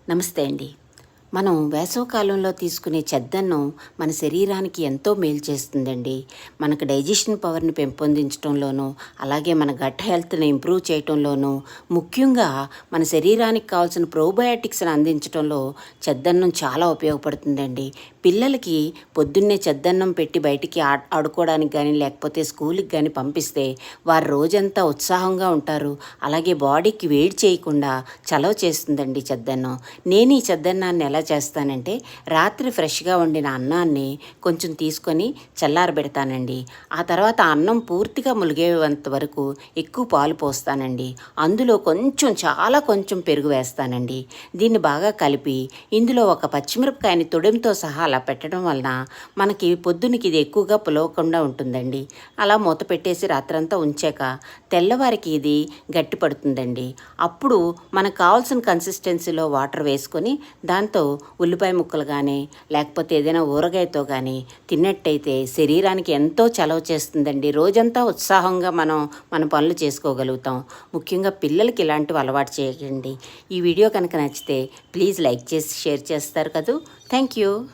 నమస్తే అండి. మనం వేసవికాలంలో తీసుకునే చెద్దన్నం మన శరీరానికి ఎంతో మేలు చేస్తుందండి. మనకు డైజెషన్ పవర్‌ని పెంపొందించటంలోనూ, అలాగే మన గట్ హెల్త్‌ని ఇంప్రూవ్ చేయటంలోనూ, ముఖ్యంగా మన శరీరానికి కావాల్సిన ప్రోబయాటిక్స్‌ని అందించటంలో చెద్దన్నం చాలా ఉపయోగపడుతుందండి. పిల్లలకి పొద్దున్నే చెద్దన్నం పెట్టి బయటికి ఆడుకోవడానికి గానీ, లేకపోతే స్కూలుకి గానీ పంపిస్తే వారు రోజంతా ఉత్సాహంగా ఉంటారు. అలాగే బాడీకి వేడి చేయకుండా చలవ చేస్తుందండి చెద్దన్నం. నేను ఈ చెద్దన్నాన్ని ఎలా చేస్తానంటే రాత్రి ఫ్రెష్గా వండిన అన్నాన్ని కొంచెం తీసుకొని చల్లారబెడతానండి. ఆ తర్వాత అన్నం పూర్తిగా ములిగేంత వరకు ఎక్కువ పాలు పోస్తానండి. అందులో చాలా కొంచెం పెరుగు వేస్తానండి. దీన్ని బాగా కలిపి ఇందులో ఒక పచ్చిమిరపకాయని తొడిమితో సహా అలా పెట్టడం వలన మనకి పొద్దునకి ఇది ఎక్కువగా పులవకుండా ఉంటుందండి. అలా మూత పెట్టేసి రాత్రంతా ఉంచాక తెల్లవారికి ఇది గట్టి పడుతుందండి. అప్పుడు మనకు కావాల్సిన కన్సిస్టెన్సీలో వాటర్ వేసుకొని దాంతో ఉల్లిపాయ ముక్కలు కానీ లేకపోతే ఏదైనా ఊరగాయతో కానీ తిన్నట్టయితే శరీరానికి ఎంతో చలవ చేస్తుందండి. రోజంతా ఉత్సాహంగా మన పనులు చేసుకోగలుగుతాం. ముఖ్యంగా పిల్లలకి ఇలాంటివి అలవాటు చేయండి. ఈ వీడియో కనుక నచ్చితే ప్లీజ్ లైక్ చేసి షేర్ చేస్తారు కదూ. Thank you.